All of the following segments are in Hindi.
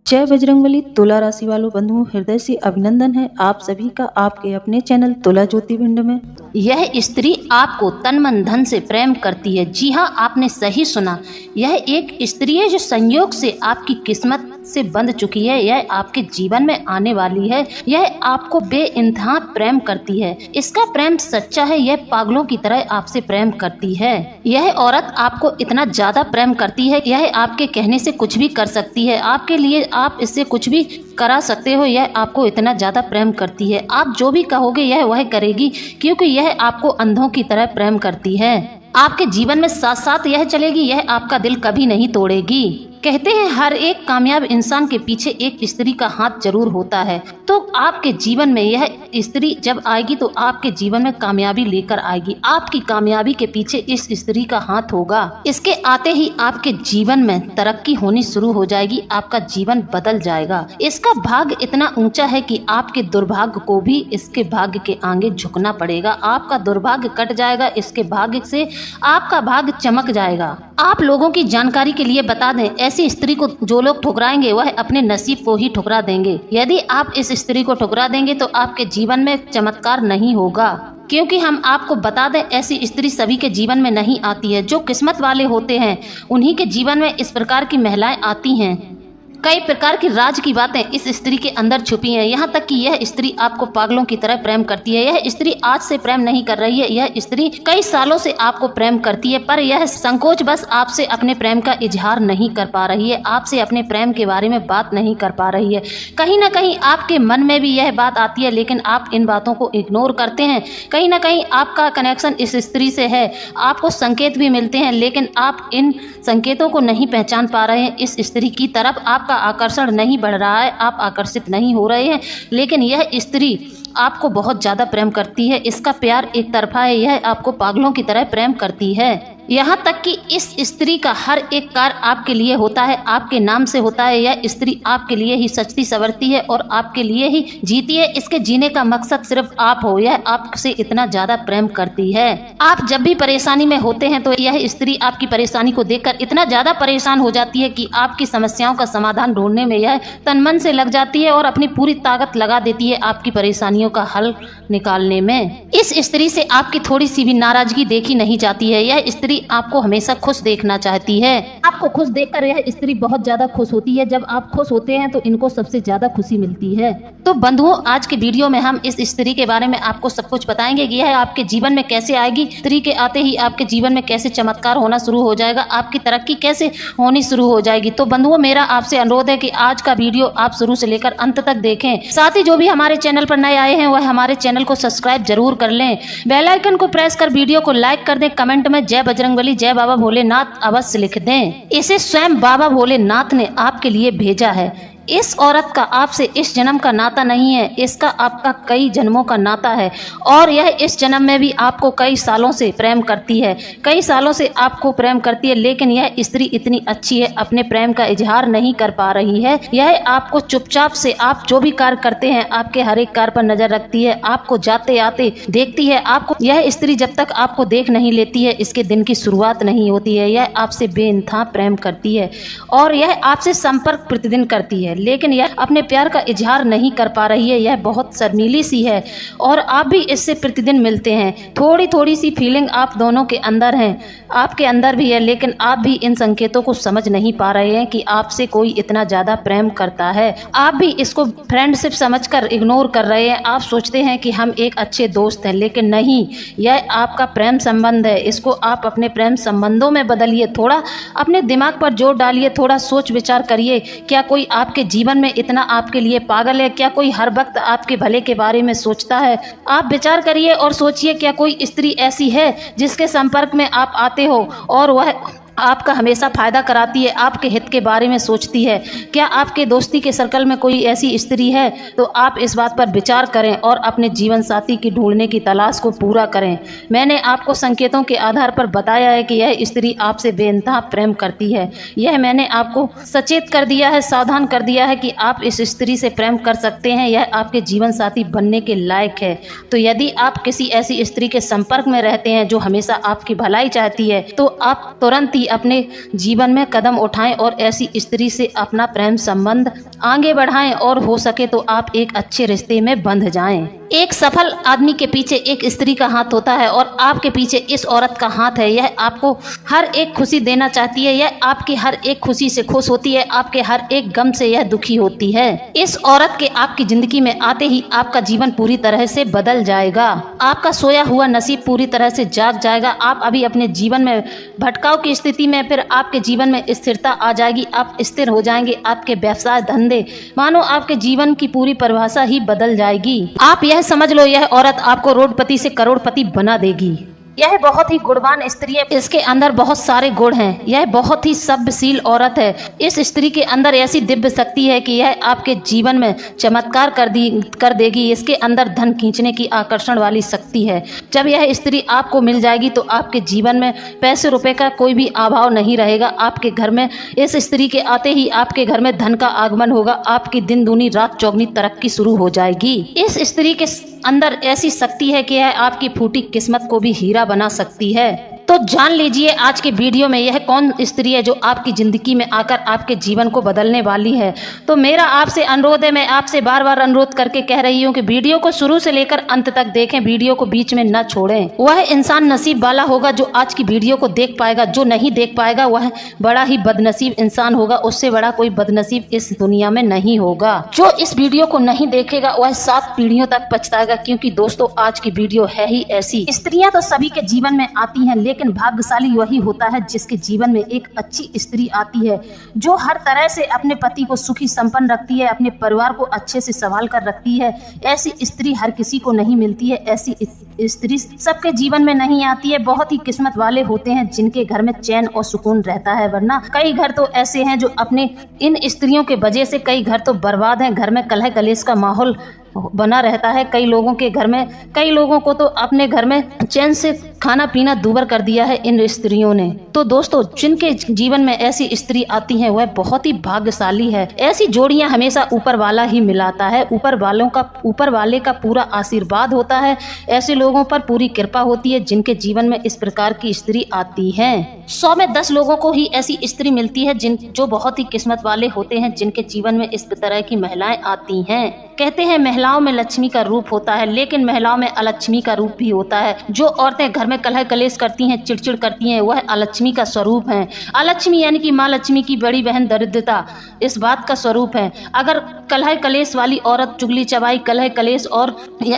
जय बजरंगबली। तुला राशि वालों बंधुओं, हृदय से अभिनंदन है आप सभी का आपके अपने चैनल तुला ज्योतिर्विंड में। यह स्त्री आपको तन मन धन से प्रेम करती है। जी हाँ, आपने सही सुना। यह एक स्त्री है जो संयोग से आपकी किस्मत से बंध चुकी है। यह आपके जीवन में आने वाली है। यह आपको बेइंतहा प्रेम करती है। इसका प्रेम सच्चा है। यह पागलों की तरह आपसे प्रेम करती है। यह औरत आपको इतना ज्यादा प्रेम करती है, यह आपके कहने से कुछ भी कर सकती है। आपके लिए आप इससे कुछ भी करा सकते हो। यह आपको इतना ज्यादा प्रेम करती है, आप जो भी कहोगे यह वह करेगी, क्योंकि यह आपको अंधों की तरह प्रेम करती है। आपके जीवन में साथ साथ यह चलेगी। यह आपका दिल कभी नहीं तोड़ेगी। कहते हैं हर एक कामयाब इंसान के पीछे एक स्त्री का हाथ जरूर होता है। तो आपके जीवन में यह स्त्री जब आएगी तो आपके जीवन में कामयाबी लेकर आएगी। आपकी कामयाबी के पीछे इस स्त्री का हाथ होगा। इसके आते ही आपके जीवन में तरक्की होनी शुरू हो जाएगी। आपका जीवन बदल जाएगा। इसका भाग्य इतना ऊंचा है कि आपके दुर्भाग्य को भी इसके भाग्य के आगे झुकना पड़ेगा। आपका दुर्भाग्य कट जाएगा, इसके भाग्य से आपका भाग्य चमक जाएगा। आप लोगों की जानकारी के लिए बता दें, ऐसी स्त्री को जो लोग ठुकराएंगे वह अपने नसीब को ही ठुकरा देंगे। यदि आप इस स्त्री को ठुकरा देंगे तो आपके जीवन में चमत्कार नहीं होगा, क्योंकि हम आपको बता दें ऐसी स्त्री सभी के जीवन में नहीं आती है। जो किस्मत वाले होते हैं उन्हीं के जीवन में इस प्रकार की महिलाएं आती हैं। कई प्रकार की राज की बातें इस स्त्री के अंदर छुपी हैं। यहाँ तक कि यह स्त्री आपको पागलों की तरह प्रेम करती है। यह स्त्री आज से प्रेम नहीं कर रही है, यह स्त्री कई सालों से आपको प्रेम करती है, पर यह संकोच बस आपसे अपने प्रेम का इजहार नहीं कर पा रही है। आपसे अपने प्रेम के बारे में बात नहीं कर पा रही है। कहीं ना कहीं आपके मन में भी यह बात आती है, लेकिन आप इन बातों को इग्नोर करते हैं। कहीं ना कहीं आपका कनेक्शन इस स्त्री से है। आपको संकेत भी मिलते हैं, लेकिन आप इन संकेतों को नहीं पहचान पा रहे हैं। इस स्त्री की तरफ आपका आकर्षण नहीं बढ़ रहा है, आप आकर्षित नहीं हो रहे हैं, लेकिन यह स्त्री आपको बहुत ज्यादा प्रेम करती है। इसका प्यार एक तरफा है। यह आपको पागलों की तरह प्रेम करती है। यहाँ तक कि इस स्त्री का हर एक कार्य आपके लिए होता है, आपके नाम से होता है। यह स्त्री आपके लिए ही सचती सवरती है और आपके लिए ही जीती है। इसके जीने का मकसद सिर्फ आप हो। यह आपसे इतना ज्यादा प्रेम करती है। आप जब भी परेशानी में होते हैं तो यह स्त्री आपकी परेशानी को देखकर इतना ज्यादा परेशान हो जाती है कि आपकी समस्याओं का समाधान ढूंढने में यह तन मन से लग जाती है और अपनी पूरी ताकत लगा देती है आपकी परेशानियों का हल निकालने में। इस स्त्री से आपकी थोड़ी सी भी नाराजगी देखी नहीं जाती है। यह स्त्री आपको हमेशा खुश देखना चाहती है। आपको खुश देखकर यह स्त्री बहुत ज्यादा खुश होती है। जब आप खुश होते हैं तो इनको सबसे ज्यादा खुशी मिलती है। तो बंधुओं, आज के वीडियो में हम इस स्त्री के बारे में आपको सब कुछ बताएंगे कि यह आपके जीवन में कैसे आएगी। स्त्री के आते ही आपके जीवन में कैसे चमत्कार होना शुरू हो जाएगा, आपकी तरक्की कैसे होनी शुरू हो जाएगी। तो बंधुओं, मेरा आपसे अनुरोध है कि आज का वीडियो आप शुरू से लेकर अंत तक देखें। साथ ही जो भी हमारे चैनल पर नए आए हैं वह हमारे चैनल को सब्सक्राइब जरूर कर लें। बेल आइकन को प्रेस कर वीडियो को लाइक कर दें। कमेंट में जय बजरंगबली, जय बाबा भोलेनाथ अवश्य लिख दें। इसे स्वयं बाबा भोलेनाथ ने आपके लिए भेजा है। इस औरत का आपसे इस जन्म का नाता नहीं है, इसका आपका कई जन्मों का नाता है और यह इस जन्म में भी आपको कई सालों से प्रेम करती है। कई सालों से आपको प्रेम करती है, लेकिन यह स्त्री इतनी अच्छी है, अपने प्रेम का इजहार नहीं कर पा रही है। यह आपको चुपचाप से, आप जो भी कार्य करते हैं आपके हर एक कार्य पर नजर रखती है, आपको जाते आते देखती है। आपको यह स्त्री जब तक आपको देख नहीं लेती है इसके दिन की शुरुआत नहीं होती है। यह आपसे बेइंतहा प्रेम करती है और यह आपसे संपर्क प्रतिदिन करती है, लेकिन यह अपने प्यार का इजहार नहीं कर पा रही है। यह बहुत शर्मीली सी है और आप भी इससे प्रतिदिन मिलते हैं। थोड़ी थोड़ी सी फीलिंग आप दोनों के अंदर है, आपके अंदर भी है, लेकिन आप भी इन संकेतों को समझ नहीं पा रहे हैं कि आपसे कोई इतना ज्यादा प्रेम करता है। आप भी इसको फ्रेंडशिप समझकर इग्नोर कर रहे हैं। आप सोचते हैं कि हम एक अच्छे दोस्त हैं, लेकिन नहीं, यह आपका प्रेम संबंध है। इसको आप अपने प्रेम संबंधों में बदलिए। थोड़ा अपने दिमाग पर जोर डालिए, थोड़ा सोच विचार करिए। क्या कोई आपके जीवन में इतना आपके लिए पागल है? क्या कोई हर वक्त आपके भले के बारे में सोचता है? आप विचार करिए और सोचिए, क्या कोई स्त्री ऐसी है जिसके संपर्क में आप आते हो और वह आपका हमेशा फायदा कराती है, आपके हित के बारे में सोचती है? क्या आपके दोस्ती के सर्कल में कोई ऐसी स्त्री है? तो आप इस बात पर विचार करें और अपने जीवन साथी की ढूंढने की तलाश को पूरा करें। मैंने आपको संकेतों के आधार पर बताया है कि यह स्त्री आपसे बेइंतहा प्रेम करती है। यह मैंने आपको सचेत कर दिया है, सावधान कर दिया है कि आप इस स्त्री से प्रेम कर सकते हैं। यह आपके जीवन साथी बनने के लायक है। तो यदि आप किसी ऐसी स्त्री के संपर्क में रहते हैं जो हमेशा आपकी भलाई चाहती है, तो आप तुरंत ही अपने जीवन में कदम उठाएं और ऐसी स्त्री से अपना प्रेम संबंध आगे बढ़ाएं और हो सके तो आप एक अच्छे रिश्ते में बंध जाएं। एक सफल आदमी के पीछे एक स्त्री का हाथ होता है और आपके पीछे इस औरत का हाथ है। यह आपको हर एक खुशी देना चाहती है, यह आपकी हर एक खुशी से खुश होती है, आपके हर एक गम से यह दुखी होती है। इस औरत के आपकी जिंदगी में आते ही आपका जीवन पूरी तरह से बदल जाएगा। आपका सोया हुआ नसीब पूरी तरह से जाग जाएगा। आप अभी अपने जीवन में भटकाव की स्थिति में, फिर आपके जीवन में स्थिरता आ जाएगी, आप स्थिर हो जाएंगे। आपके व्यवसाय धंधे मानो आपके जीवन की पूरी परिभाषा ही बदल जाएगी। आप यह समझ लो, यह औरत आपको रोडपति से करोड़पति बना देगी। यह बहुत ही गुणवान स्त्री है, इसके अंदर बहुत सारे गुण हैं। यह बहुत ही सभ्यशील औरत है। इस स्त्री के अंदर ऐसी दिव्य शक्ति है कि यह आपके जीवन में चमत्कार कर देगी। इसके अंदर धन खींचने की आकर्षण वाली शक्ति है। जब यह स्त्री आपको मिल जाएगी तो आपके जीवन में पैसे रुपए का कोई भी अभाव नहीं रहेगा। आपके घर में इस स्त्री के आते ही आपके घर में धन का आगमन होगा। आपकी दिन दूनी रात चौगनी तरक्की शुरू हो जाएगी। इस स्त्री के अंदर ऐसी शक्ति है कि यह आपकी फूटी किस्मत को भी हीरा बना सकती है। तो जान लीजिए आज के वीडियो में यह कौन स्त्री है जो आपकी जिंदगी में आकर आपके जीवन को बदलने वाली है। तो मेरा आपसे अनुरोध है, मैं आपसे बार बार अनुरोध करके कह रही हूँ कि वीडियो को शुरू से लेकर अंत तक देखें, वीडियो को बीच में न छोड़ें। वह इंसान नसीब वाला होगा जो आज की वीडियो को देख पाएगा। जो नहीं देख पाएगा वह बड़ा ही बदनसीब इंसान होगा। उससे बड़ा कोई बदनसीब इस दुनिया में नहीं होगा। जो इस वीडियो को नहीं देखेगा वह 7 पीढ़ियों तक पछताएगा, क्योंकि दोस्तों आज की वीडियो है ही ऐसी। स्त्रियां तो सभी के जीवन में आती हैं, लेकिन भाग्यशाली वही होता है जिसके जीवन में एक अच्छी स्त्री आती है जो हर तरह से अपने पति को सुखी संपन्न रखती है, अपने परिवार को अच्छे से संभाल कर रखती है। ऐसी स्त्री हर किसी को नहीं मिलती है। ऐसी स्त्री सबके जीवन में नहीं आती है। बहुत ही किस्मत वाले होते हैं जिनके घर में चैन और सुकून रहता है, वरना कई घर तो ऐसे हैं जो अपने इन स्त्रियों के वजह से कई घर तो बर्बाद हैं। घर में कलह कलेश का माहौल बना रहता है। कई लोगों के घर में, कई लोगों को तो अपने घर में चैन से खाना पीना दूभर कर दिया है इन स्त्रियों ने। तो दोस्तों जिनके जीवन में ऐसी स्त्री आती है वह बहुत ही भाग्यशाली है। ऐसी जोड़ियां हमेशा ऊपर वाला ही मिलाता है। ऊपर वाले का पूरा आशीर्वाद होता है। ऐसे लोगों पर पूरी कृपा होती है जिनके जीवन में इस प्रकार की स्त्री आती है। 100 में 10 लोगों को ही ऐसी स्त्री मिलती है जो बहुत ही किस्मत वाले होते हैं, जिनके जीवन में इस तरह की महिलाएं आती हैं। कहते हैं महिलाओं में लक्ष्मी का रूप होता है, लेकिन महिलाओं में अलक्ष्मी का रूप भी होता है। जो औरतें घर में कलह कलेश करती हैं, चिड़चिड़ करती हैं, वह अलक्ष्मी का स्वरूप है। अलक्ष्मी यानी कि माँ लक्ष्मी की बड़ी बहन दरिद्रता इस बात का स्वरूप है। अगर कलह कलेश वाली औरत, चुगली चबाई, कलह कलेश और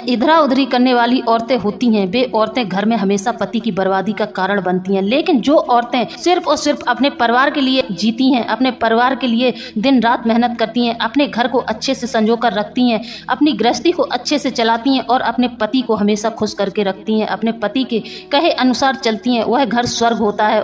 इधरा उधरी करने वाली औरतें होती हैं, वे औरतें घर में हमेशा पति की बर्बादी का कारण बनती हैं। लेकिन जो औरतें सिर्फ और सिर्फ अपने परिवार के लिए जीती हैं, अपने परिवार के लिए दिन रात मेहनत करती हैं, अपने घर को अच्छे से संजो कर रखती हैं, अपनी गृहस्थी को अच्छे से चलाती हैं और अपने पति को हमेशा खुश करके रखती हैं, अपने पति के कहे अनुसार चलती हैं, वह घर स्वर्ग होता है।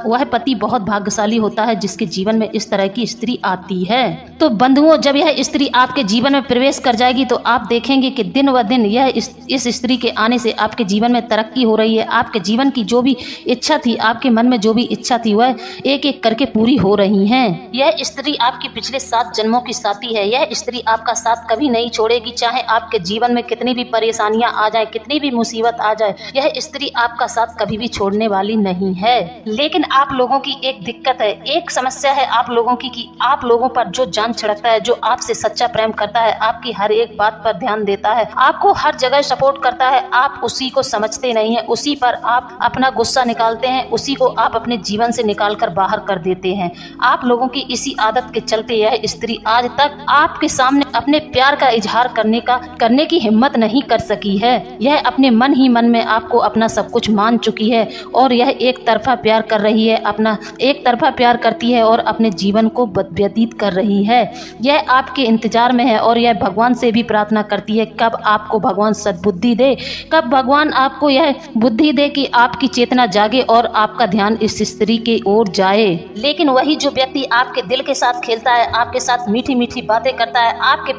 वह पति बहुत भाग्यशाली होता है जिसके जीवन में इस तरह की स्त्री आती है। तो बंधुओं, जब यह स्त्री आपके जीवन में प्रवेश कर जाएगी तो आप देखेंगे कि दिन व दिन यह इस स्त्री के आने से आपके जीवन में तरक्की हो रही है। आपके जीवन की जो भी इच्छा थी, आपके मन में जो भी इच्छा थी, वह एक एक करके पूरी हो रही है। यह स्त्री आपकी पिछले 7 जन्मों की साथी है। यह स्त्री आपका साथ कभी नहीं छोड़ेगी, चाहे आपके जीवन में कितनी भी परेशानियां आ जाए, कितनी भी मुसीबत आ जाए, यह स्त्री आपका साथ कभी भी छोड़ने वाली नहीं है। लेकिन आप लोगों की एक दिक्कत है, एक समस्या है आप लोगों की कि आप लोगों पर जो जान छिड़कता है, जो आपसे सच्चा प्रेम करता है, आपकी हर एक बात पर ध्यान देता है, आपको हर जगह सपोर्ट करता है, आप उसी को समझते नहीं है, उसी पर आप अपना गुस्सा निकालते हैं, उसी को आप अपने जीवन से निकाल कर बाहर कर देते हैं। आप लोगों की इसी आदत के चलते यह स्त्री आज तक आपके सामने अपने प्यार का इजहार करने की हिम्मत नहीं कर सकी है। यह अपने मन ही मन में आपको अपना सब कुछ मान चुकी है और यह एक तरफा प्यार कर रही है, अपना एक तरफा प्यार करती है और अपने जीवन को व्यतीत कर रही है। यह आपके इंतजार में है और यह भगवान से भी प्रार्थना करती है कब आपको भगवान सद्बुद्धि दे, कब भगवान आपको यह बुद्धि दे कि आपकी चेतना जागे और आपका ध्यान इस स्त्री की ओर जाए। लेकिन वही जो व्यक्ति आपके दिल के साथ खेलता है, आपके साथ मीठी मीठी बातें करता है, आपके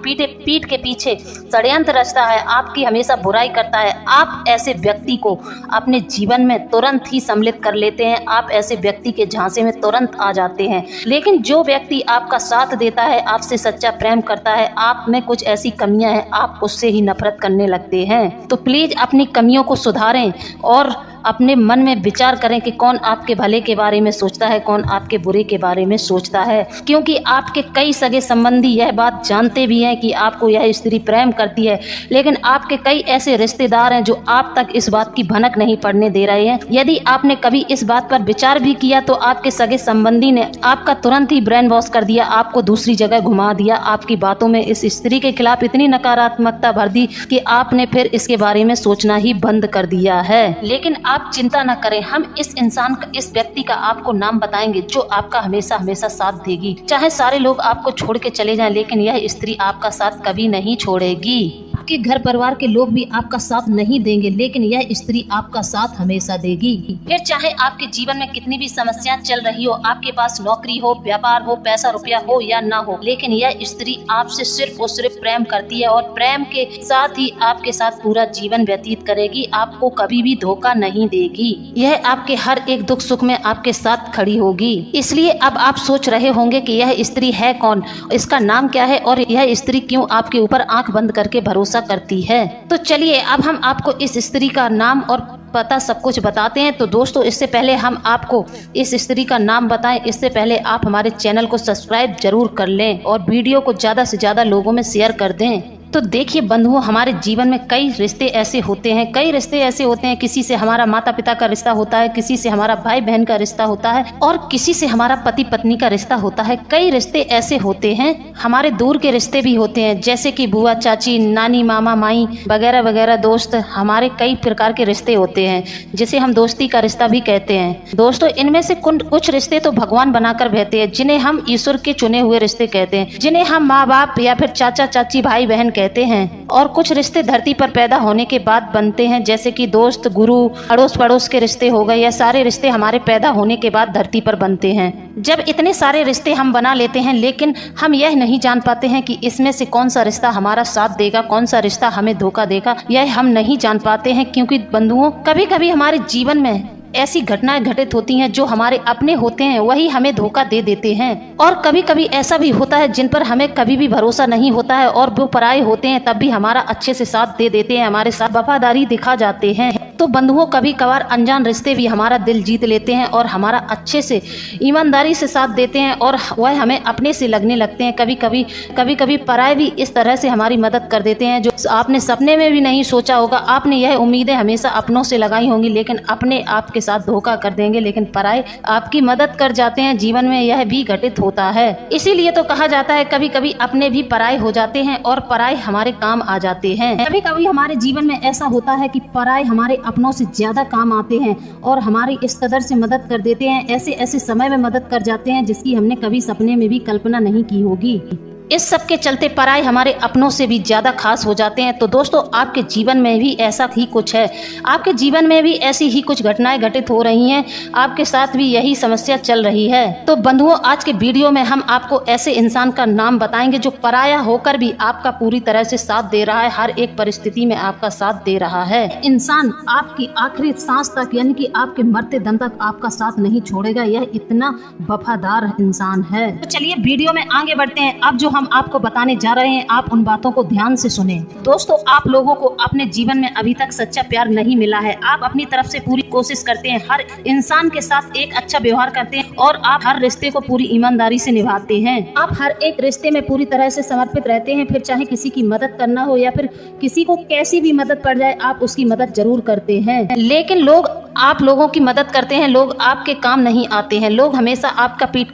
पीठ के पीछे षड्यंत्र रचता है, आपकी हमेशा बुराई करता है, आप ऐसे व्यक्ति को अपने जीवन में तुरंत ही सम्मिलित कर लेते हैं। आप ऐसे व्यक्ति के झांसे में तुरंत आ जाते हैं। लेकिन जो व्यक्ति आपका साथ देता है, आपसे सच्चा प्रेम करता है, आप में कुछ ऐसी कमियां हैं, आप उससे ही नफरत करने लगते हैं। तो प्लीज अपनी कमियों को सुधारें और अपने मन में विचार करें कि कौन आपके भले के बारे में सोचता है, कौन आपके बुरे के बारे में सोचता है, क्योंकि आपके कई सगे संबंधी यह बात जानते भी हैं कि आपको यह स्त्री प्रेम करती है, लेकिन आपके कई ऐसे रिश्तेदार हैं जो आप तक इस बात की भनक नहीं पड़ने दे रहे हैं। यदि आपने कभी इस बात पर विचार भी किया तो आपके सगे संबंधी ने आपका तुरंत ही ब्रेन वॉश कर दिया, आपको दूसरी जगह घुमा दिया, आपकी बातों में इस स्त्री के खिलाफ इतनी नकारात्मकता भर दी कि आपने फिर इसके बारे में सोचना ही बंद कर दिया है। लेकिन आप चिंता न करें, हम इस इंसान का, इस व्यक्ति का आपको नाम बताएंगे जो आपका हमेशा हमेशा साथ देगी। चाहे सारे लोग आपको छोड़ के चले जाएं, लेकिन यह स्त्री आपका साथ कभी नहीं छोड़ेगी। आपके घर परिवार के लोग भी आपका साथ नहीं देंगे, लेकिन यह स्त्री आपका साथ हमेशा देगी। फिर चाहे आपके जीवन में कितनी भी समस्याएं चल रही हो, आपके पास नौकरी हो, व्यापार हो, पैसा रुपया हो या ना हो, लेकिन यह स्त्री आपसे सिर्फ और सिर्फ प्रेम करती है और प्रेम के साथ ही आपके साथ पूरा जीवन व्यतीत करेगी, आपको कभी भी धोखा नहीं देगी। यह आपके हर एक दुख सुख में आपके साथ खड़ी होगी। इसलिए अब आप सोच रहे होंगे कि यह स्त्री है कौन, इसका नाम क्या है और यह स्त्री क्यों आपके ऊपर आंख बंद करके भरोसा करती है। तो चलिए अब हम आपको इस स्त्री का नाम और पता सब कुछ बताते हैं। तो दोस्तों, इससे पहले हम आपको इस स्त्री का नाम बताएं, इससे पहले आप हमारे चैनल को सब्सक्राइब जरूर कर लें और वीडियो को ज्यादा से ज्यादा लोगों में शेयर कर दें। तो देखिए बंधुओं, हमारे जीवन में कई रिश्ते ऐसे होते हैं, किसी से हमारा माता पिता का रिश्ता होता है, किसी से हमारा भाई बहन का रिश्ता होता है और किसी से हमारा पति पत्नी का रिश्ता होता है। कई रिश्ते ऐसे होते हैं, हमारे दूर के रिश्ते भी होते हैं, जैसे कि बुआ चाची, नानी मामा माई वगैरह वगैरह। दोस्त, हमारे कई प्रकार के रिश्ते होते हैं जिसे हम दोस्ती का रिश्ता भी कहते हैं। दोस्तों, इनमें से कुछ रिश्ते तो भगवान बनाकर भेजते हैं, जिन्हें हम ईश्वर के चुने हुए रिश्ते कहते हैं, जिन्हें हम माँ बाप या फिर चाचा चाची भाई बहन कहते हैं। और कुछ रिश्ते धरती पर पैदा होने के बाद बनते हैं, जैसे कि दोस्त, गुरु, अड़ोस पड़ोस के रिश्ते हो गए। यह सारे रिश्ते हमारे पैदा होने के बाद धरती पर बनते हैं। जब इतने सारे रिश्ते हम बना लेते हैं, लेकिन हम यह नहीं जान पाते हैं कि इसमें से कौन सा रिश्ता हमारा साथ देगा, कौन सा रिश्ता हमें धोखा देगा, यह हम नहीं जान पाते हैं। क्योंकि बंधुओं, कभी कभी हमारे जीवन में ऐसी घटनाएं घटित होती हैं जो हमारे अपने होते हैं, वही हमें धोखा दे देते हैं। और कभी कभी ऐसा भी होता है जिन पर हमें कभी भी भरोसा नहीं होता है और वो पराये होते हैं, तब भी हमारा अच्छे से साथ दे देते हैं, हमारे साथ वफादारी दिखा जाते हैं। तो बंधुओं, कभी कभार अनजान रिश्ते भी हमारा दिल जीत लेते हैं और हमारा अच्छे से ईमानदारी से साथ देते हैं और वह हमें अपने से लगने लगते हैं। कभी कभी पराये भी इस तरह से हमारी मदद कर देते हैं जो आपने सपने में भी नहीं सोचा होगा। आपने यह उम्मीदें हमेशा अपनों से लगाई होंगी, लेकिन अपने आपके साथ धोखा कर देंगे, लेकिन पराये आपकी मदद कर जाते हैं। जीवन में यह भी घटित होता है। इसीलिए तो कहा जाता है कभी कभी अपने भी पराये हो जाते हैं और पराये हमारे काम आ जाते हैं। कभी कभी हमारे जीवन में ऐसा होता है कि पराये हमारे अपनों से ज्यादा काम आते हैं और हमारी इस कदर से मदद कर देते हैं, ऐसे ऐसे समय में मदद कर जाते हैं जिसकी हमने कभी सपने में भी कल्पना नहीं की होगी। इस सब के चलते पराये हमारे अपनों से भी ज्यादा खास हो जाते हैं। तो दोस्तों, आपके जीवन में भी ऐसा ही कुछ है, आपके जीवन में भी ऐसी ही कुछ घटनाएं घटित हो रही हैं, आपके साथ भी यही समस्या चल रही है। तो बंधुओं, आज के वीडियो में हम आपको ऐसे इंसान का नाम बताएंगे जो पराया होकर भी आपका पूरी तरह से साथ दे रहा है, हर एक परिस्थिति में आपका साथ दे रहा है। इंसान आपकी आखिरी सांस तक, यानी कि आपके मरते दम तक आपका साथ नहीं छोड़ेगा। यह इतना वफादार इंसान है। तो चलिए वीडियो में आगे बढ़ते हैं। अब जो हम आपको बताने जा रहे हैं, आप उन बातों को ध्यान से सुने। दोस्तों, आप लोगों को अपने जीवन में अभी तक सच्चा प्यार नहीं मिला है। आप अपनी तरफ से पूरी कोशिश करते हैं, हर इंसान के साथ एक अच्छा व्यवहार करते हैं और आप हर रिश्ते को पूरी ईमानदारी से निभाते हैं। आप हर एक रिश्ते में पूरी तरह से समर्पित रहते हैं, फिर चाहे किसी की मदद करना हो या फिर किसी को कैसी भी मदद पड़ जाए, आप उसकी मदद जरूर करते हैं। लेकिन लोग आप लोगों की मदद करते हैं, लोग आपके काम नहीं आते हैं। लोग हमेशा आपके पीठ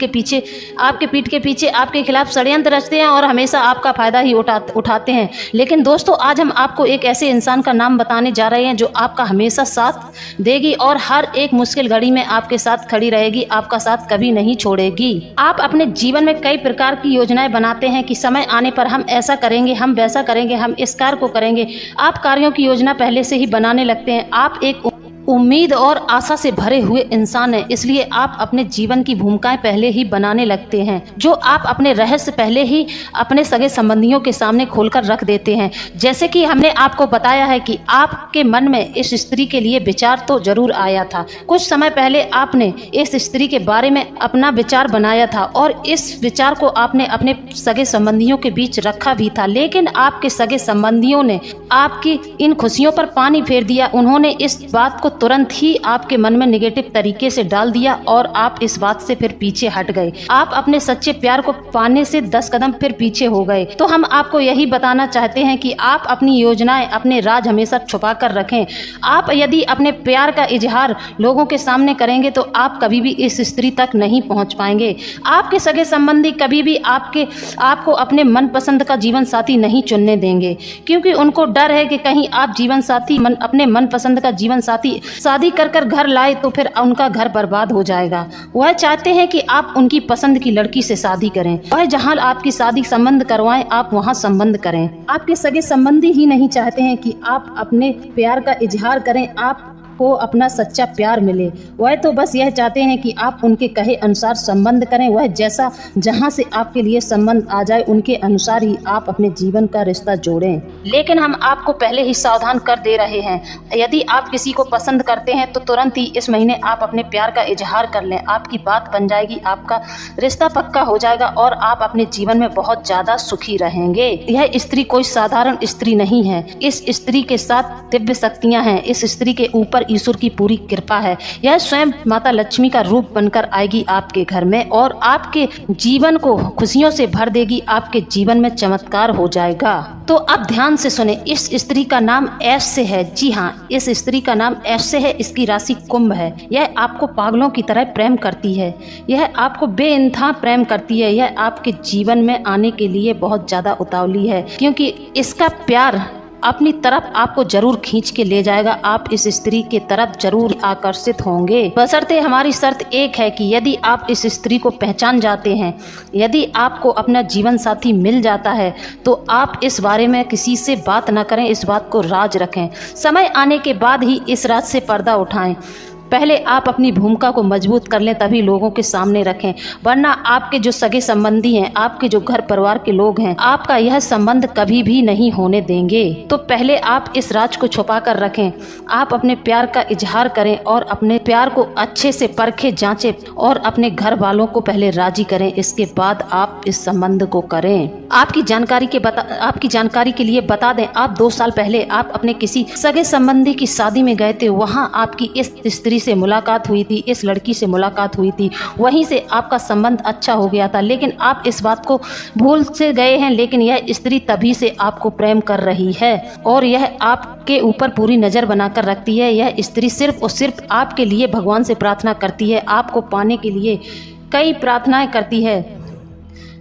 के पीछे आपके खिलाफ षड्यंत्र रचते हैं और हमेशा आपका फायदा ही उठाते हैं। लेकिन दोस्तों, आज हम आपको एक ऐसे इंसान का नाम बताने जा रहे हैं जो आपका हमेशा साथ देगी और हर एक मुश्किल घड़ी में आपके साथ खड़ी रहेगी, आपका साथ कभी नहीं छोड़ेगी। आप अपने जीवन में कई प्रकार की योजनाएं बनाते हैं कि समय आने पर हम ऐसा करेंगे, हम वैसा करेंगे, हम इस कार्य को करेंगे। आप कार्यों की योजना पहले से ही बनाने लगते हैं। आप एक उम्मीद और आशा से भरे हुए इंसान हैं, इसलिए आप अपने जीवन की भूमिकाएं पहले ही बनाने लगते हैं, जो आप अपने रहस्य पहले ही अपने सगे संबंधियों के सामने खोलकर रख देते हैं। जैसे कि हमने आपको बताया है कि आपके मन में इस स्त्री के लिए विचार तो जरूर आया था। कुछ समय पहले आपने इस स्त्री के बारे में अपना विचार बनाया था और इस विचार को आपने अपने सगे संबंधियों के बीच रखा भी था, लेकिन आपके सगे संबंधियों ने आपकी इन खुशियों पर पानी फेर दिया। उन्होंने इस बात को तुरंत ही आपके मन में निगेटिव तरीके से डाल दिया और आप इस बात से फिर पीछे हट गए। आप अपने सच्चे प्यार को पाने से 10 कदम फिर पीछे हो गए। तो हम आपको यही बताना चाहते हैं कि आप अपनी योजनाएं, अपने राज हमेशा छुपा कर रखें। आप यदि अपने प्यार का इजहार लोगों के सामने करेंगे तो आप कभी भी इस स्त्री तक नहीं पहुंच पाएंगे। आपके सगे संबंधी कभी भी आपको अपने मनपसंद का जीवन साथी नहीं चुनने देंगे, क्योंकि उनको डर है कि कहीं आप जीवन साथी अपने मनपसंद का जीवन साथी शादी कर घर लाए तो फिर उनका घर बर्बाद हो जाएगा। वह चाहते हैं कि आप उनकी पसंद की लड़की से शादी करें। वह जहां आपकी शादी संबंध करवाएं, आप वहां संबंध करें। आपके सगे संबंधी ही नहीं चाहते हैं कि आप अपने प्यार का इजहार करें, आपको अपना सच्चा प्यार मिले। वह तो बस यह चाहते हैं कि आप उनके कहे अनुसार संबंध करें। वह जैसा जहां से आपके लिए संबंध आ जाए उनके अनुसार ही आप अपने जीवन का रिश्ता जोड़ें। लेकिन हम आपको पहले ही सावधान कर दे रहे हैं, यदि आप किसी को पसंद करते हैं तो तुरंत ही इस महीने आप अपने प्यार का इजहार कर लें। आपकी बात बन जाएगी, आपका रिश्ता पक्का हो जाएगा और आप अपने जीवन में बहुत ज्यादा सुखी रहेंगे। यह स्त्री कोई साधारण स्त्री नहीं है। इस स्त्री के साथ दिव्य शक्तियां हैं। इस स्त्री के ऊपर ईश्वर की पूरी कृपा है। यह स्वयं माता लक्ष्मी का रूप बनकर आएगी आपके घर में और आपके जीवन को खुशियों से भर देगी। आपके जीवन में चमत्कार हो जाएगा। तो अब ध्यान से सुने, इस स्त्री का नाम एस से है। जी हाँ, इस स्त्री का नाम एस से है। इसकी राशि कुंभ है। यह आपको पागलों की तरह प्रेम करती है। यह आपको बेइंतहा प्रेम करती है। यह आपके जीवन में आने के लिए बहुत ज्यादा उतावली है, क्योंकि इसका प्यार अपनी तरफ आपको जरूर खींच के ले जाएगा। आप इस स्त्री के तरफ जरूर आकर्षित होंगे। बशर्ते हमारी शर्त एक है कि यदि आप इस स्त्री को पहचान जाते हैं, यदि आपको अपना जीवन साथी मिल जाता है, तो आप इस बारे में किसी से बात न करें, इस बात को राज रखें। समय आने के बाद ही इस राज से पर्दा उठाएं। पहले आप अपनी भूमिका को मजबूत कर लें, तभी लोगों के सामने रखें, वरना आपके जो सगे संबंधी हैं, आपके जो घर परिवार के लोग हैं, आपका यह संबंध कभी भी नहीं होने देंगे। तो पहले आप इस राज को छुपा कर रखें। आप अपने प्यार का इजहार करें और अपने प्यार को अच्छे से परखें, जांचें और अपने घर वालों को पहले राजी करें। इसके बाद आप इस संबंध को करें। आपकी जानकारी के लिए बता दें, आप 2 साल पहले आप अपने किसी सगे संबंधी की शादी में गए थे। वहां आपकी इस स्त्री से मुलाकात हुई थी, इस लड़की से मुलाकात हुई थी। वहीं से आपका संबंध अच्छा हो गया था, लेकिन आप इस बात को भूल से गए हैं। लेकिन यह स्त्री तभी से आपको प्रेम कर रही है और यह आपके ऊपर पूरी नजर बनाकर रखती है। यह स्त्री सिर्फ और सिर्फ आपके लिए भगवान से प्रार्थना करती है। आपको पाने के लिए कई प्रार्थनाएं करती है,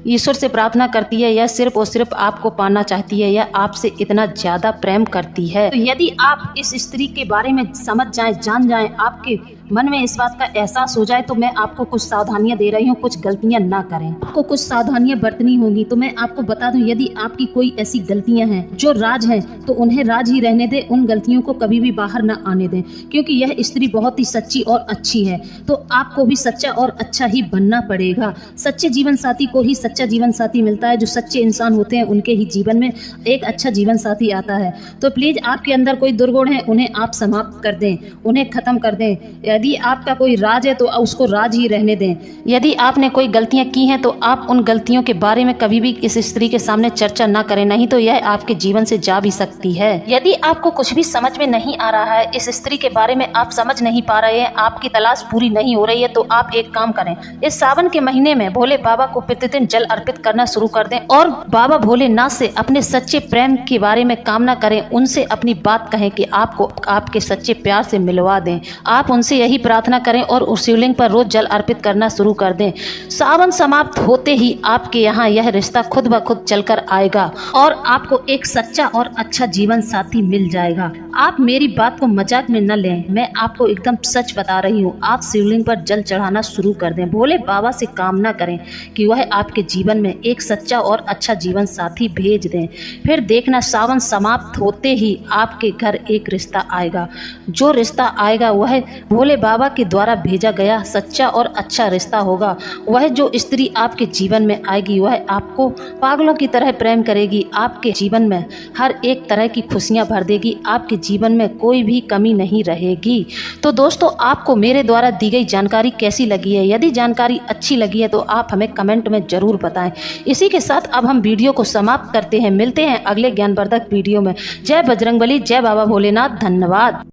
ईश्वर से प्रार्थना करती है। यह सिर्फ और सिर्फ आपको पाना चाहती है। यह आपसे इतना ज्यादा प्रेम करती है। तो यदि आप इस स्त्री के बारे में समझ जाएं, जान जाएं, आपके मन में इस बात का एहसास हो जाए, तो मैं आपको कुछ सावधानियां दे रही हूँ। कुछ गलतियां ना करें, आपको कुछ सावधानियां बरतनी होगी। तो मैं आपको बता दूं, यदि आपकी कोई ऐसी गलतियां हैं जो राज हैं, तो उन्हें राज ही रहने दें। उन गलतियों को कभी भी बाहर ना आने दें, क्योंकि यह स्त्री बहुत ही सच्ची और अच्छी है। तो आपको भी सच्चा और अच्छा ही बनना पड़ेगा। सच्चे जीवन साथी को ही सच्चा जीवन साथी मिलता है। जो सच्चे इंसान होते हैं, उनके ही जीवन में एक अच्छा जीवन साथी आता है। तो प्लीज, आपके अंदर कोई दुर्गुण है, उन्हें आप समाप्त कर दें, उन्हें खत्म कर दें। यदि आपका कोई राज है तो उसको राज ही रहने दें। यदि आपने कोई गलतियां की हैं, तो आप उन गलतियों के बारे में कभी भी इस स्त्री के सामने चर्चा ना करें, नहीं तो यह आपके जीवन से जा भी सकती है। यदि आपको कुछ भी समझ में नहीं आ रहा है, इस स्त्री के बारे में आप समझ नहीं पा रहे हैं, आपकी तलाश पूरी नहीं हो रही है, तो आप एक काम करें। इस सावन के महीने में भोले बाबा को प्रतिदिन जल अर्पित करना शुरू कर दें और बाबा भोलेनाथ से अपने सच्चे प्रेम के बारे में कामना करें। उनसे अपनी बात कहें कि आपको आपके सच्चे प्यार से मिलवा दें। आप उनसे यही प्रार्थना करें और उस शिवलिंग पर रोज जल अर्पित करना शुरू कर दें। सावन समाप्त होते ही आपके यहाँ यह रिश्ता खुद ब खुद चलकर आएगा और आपको एक सच्चा और अच्छा जीवन साथी मिल जाएगा। आप मेरी बात को मजाक में न लें, मैं आपको एकदम सच बता रही हूँ। आप शिवलिंग पर जल चढ़ाना शुरू कर दें। भोले बाबा से कामना करें कि वह आपके जीवन में एक सच्चा और अच्छा जीवन साथी भेज दें। फिर देखना, सावन समाप्त होते ही आपके घर एक रिश्ता आएगा। जो रिश्ता आएगा वह भोले बाबा के द्वारा भेजा गया सच्चा और अच्छा रिश्ता होगा। वह जो स्त्री आपके जीवन में आएगी, वह आपको पागलों की तरह प्रेम करेगी। आपके जीवन में हर एक तरह की खुशियां भर देगी। आपके जीवन में कोई भी कमी नहीं रहेगी। तो दोस्तों, आपको मेरे द्वारा दी गई जानकारी कैसी लगी है? यदि जानकारी अच्छी लगी है तो आप हमें कमेंट में जरूर बताएं। इसी के साथ अब हम वीडियो को समाप्त करते हैं। मिलते हैं अगले ज्ञानवर्धक वीडियो में। जय बजरंगबली, जय बाबा भोलेनाथ। धन्यवाद।